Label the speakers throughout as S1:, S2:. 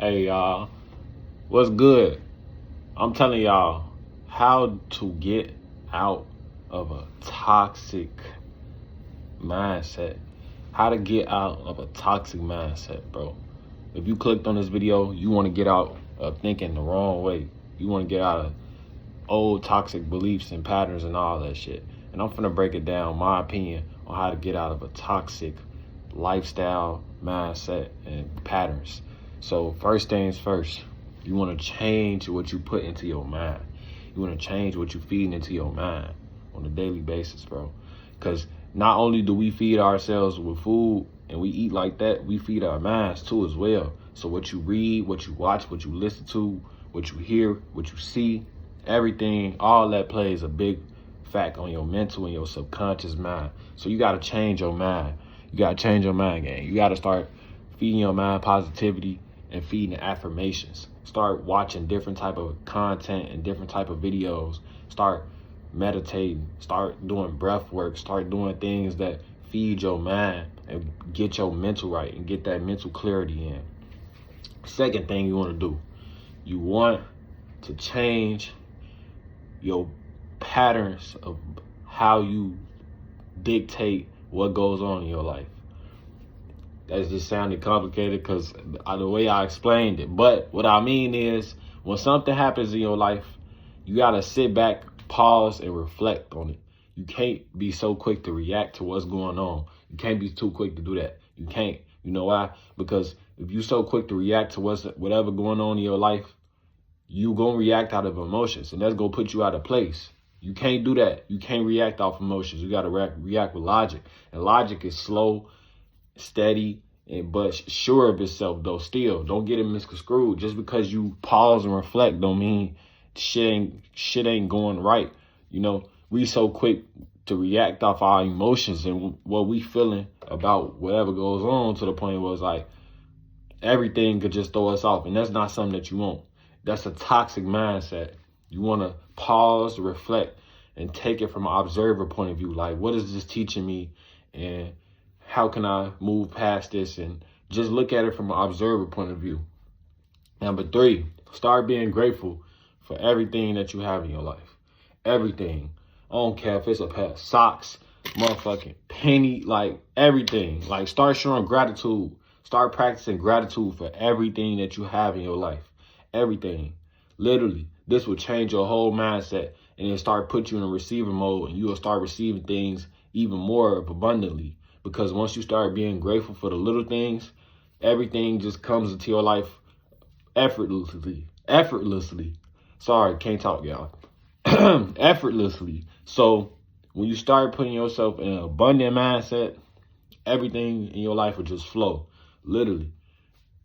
S1: Hey y'all, what's good? I'm telling y'all how to get out of a toxic mindset. How to get out of a toxic mindset, bro. If you clicked on this video, you want to get out of thinking the wrong way. You want to get out of old toxic beliefs and patterns and all that shit. And I'm finna break it down, my opinion, on how to get out of a toxic lifestyle, mindset, and patterns. So first things first, you want to change what you put into your mind. You want to change what you feed into your mind on a daily basis, bro. Because not only do we feed ourselves with food and we eat like that, we feed our minds too as well. So what you read, what you watch, what you listen to, what you hear, what you see, everything, all that plays a big fact on your mental and your subconscious mind. So you got to change your mind. You got to change your mind game. You got to start feeding your mind positivity and feeding affirmations. Start watching different type of content and different type of videos. Start meditating. Start doing breath work. Start doing things that feed your mind and get your mental right and get that mental clarity in. Second thing you want to do, you want to change your patterns of how you dictate what goes on in your life. That just sounded complicated because the way I explained it. But what I mean is, when something happens in your life, you got to sit back, pause, and reflect on it. You can't be so quick to react to what's going on. You can't be too quick to do that. You can't. You know why? Because if you're so quick to react to whatever going on in your life, you gonna react out of emotions, and that's gonna put you out of place. You can't do that. You can't react off emotions. You gotta react with logic, and logic is slow, steady, but sure of itself. Though still, don't get it misconstrued. Just because you pause and reflect, don't mean shit ain't going right. You know, we so quick to react off our emotions and what we feeling about whatever goes on, to the point where it's like everything could just throw us off, and that's not something that you want. That's a toxic mindset. You want to pause, reflect, and take it from an observer point of view. Like, what is this teaching me? And how can I move past this? And just look at it from an observer point of view. Number 3, start being grateful for everything that you have in your life. Everything. I don't care if it's a pair of socks, motherfucking penny, like everything. Like, start showing gratitude. Start practicing gratitude for everything that you have in your life. Everything. Literally, this will change your whole mindset, and then start put you in a receiver mode, and you will start receiving things even more abundantly. Because once you start being grateful for the little things, everything just comes into your life effortlessly. Sorry, can't talk, y'all. Effortlessly. So when you start putting yourself in an abundant mindset, everything in your life will just flow. Literally.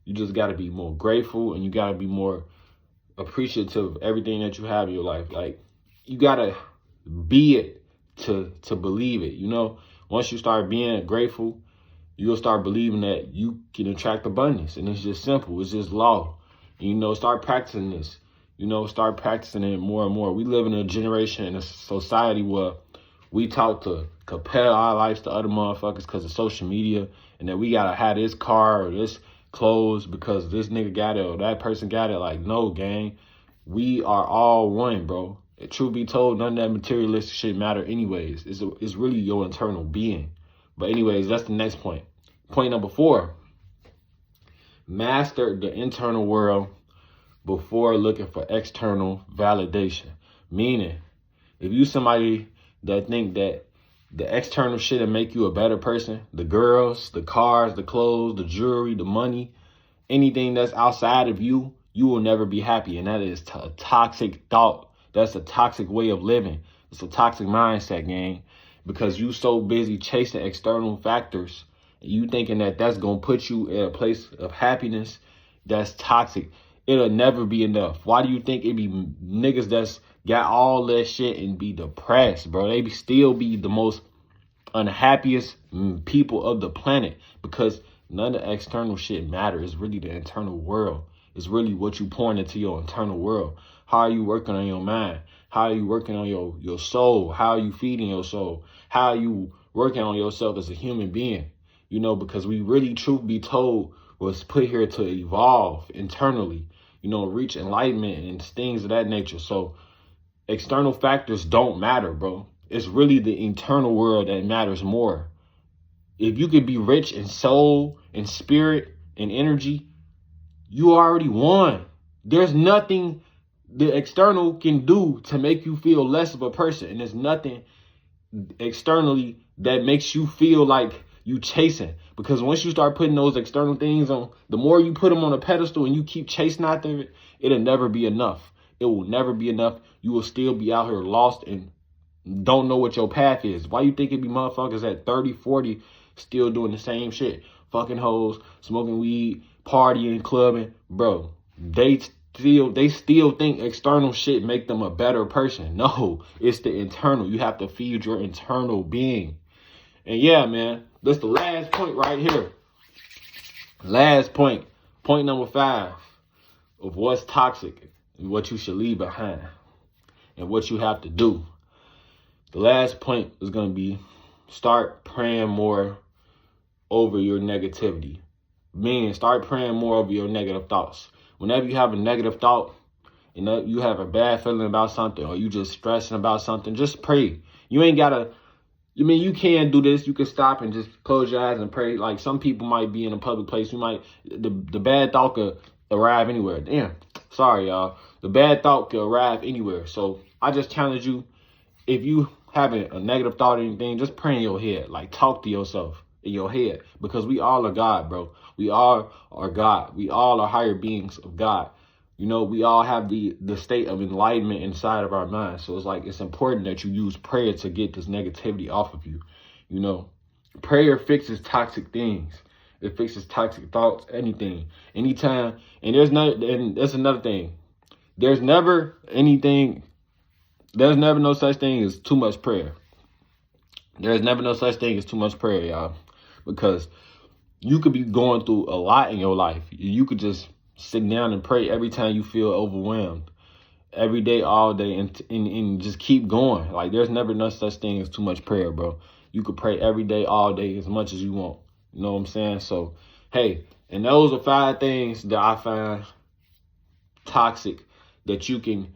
S1: You just got to be more grateful, and you got to be more appreciative of everything that you have in your life. Like, you got to be it to believe it. You know, once you start being grateful, you'll start believing that you can attract abundance. And it's just simple. It's just law. You know, start practicing this. You know, start practicing it more and more. We live in a generation, in a society where we talk to compare our lives to other motherfuckers because of social media, and that we got to have this car or this clothes because this nigga got it or that person got it. Like, no, gang. We are all one, bro. Truth be told, none of that materialistic shit matter anyways. It's really your internal being. But anyways, that's the next point. Point number 4. Master the internal world before looking for external validation. Meaning, if you somebody that think that the external shit will make you a better person, the girls, the cars, the clothes, the jewelry, the money, anything that's outside of you, you will never be happy. And that is a toxic thought. That's a toxic way of living. It's a toxic mindset, gang. Because you so busy chasing external factors, and you thinking that that's going to put you in a place of happiness, that's toxic. It'll never be enough. Why do you think it be niggas that's got all that shit and be depressed, bro? They still be the most unhappiest people of the planet, because none of the external shit matter. It's really the internal world. It's really what you pouring into your internal world. How are you working on your mind? How are you working on your soul? How are you feeding your soul? How are you working on yourself as a human being? You know, because we really, truth be told, was put here to evolve internally, you know, reach enlightenment and things of that nature. So external factors don't matter, bro. It's really the internal world that matters more. If you could be rich in soul and spirit and energy, you already won. There's nothing the external can do to make you feel less of a person. And there's nothing externally that makes you feel like you chasing. Because once you start putting those external things on, the more you put them on a pedestal and you keep chasing after it, it'll never be enough. It will never be enough. You will still be out here lost and don't know what your path is. Why you think it be motherfuckers at 30, 40 still doing the same shit? Fucking hoes, smoking weed, partying, clubbing. Bro, they still think external shit make them a better person. No, it's the internal. You have to feed your internal being. And yeah, man, that's the last point right here. Last point. Point number 5 of what's toxic and what you should leave behind and what you have to do. The last point is going to be start praying more over your negativity. Meaning, start praying more over your negative thoughts. Whenever you have a negative thought, and you have a bad feeling about something, or you just stressing about something, just pray. You ain't gotta, you can do this. You can stop and just close your eyes and pray. Like some people might be in a public place. The bad thought could arrive anywhere. Damn, sorry, y'all. The bad thought could arrive anywhere. So I just challenge you, if you having a negative thought or anything, just pray in your head. Like talk to yourself in your head, because we all are God, bro. We all are God. We all are higher beings of God. You know, we all have the state of enlightenment inside of our minds. So it's like, it's important that you use prayer to get this negativity off of you. You know, prayer fixes toxic things. It fixes toxic thoughts, anything, anytime. And that's another thing. There's never no such thing as too much prayer. There's never no such thing as too much prayer, y'all. Because you could be going through a lot in your life. You could just sit down and pray every time you feel overwhelmed. Every day, all day, and just keep going. Like, there's never no such thing as too much prayer, bro. You could pray every day, all day, as much as you want. You know what I'm saying? So, hey, and those are 5 things that I find toxic that you can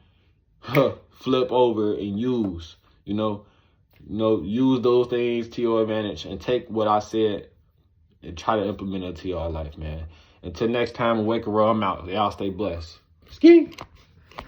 S1: flip over and use. You know, use those things to your advantage and take what I said and try to implement it to your life, man. Until next time, Wake Up, I'm out. Y'all stay blessed. Ski.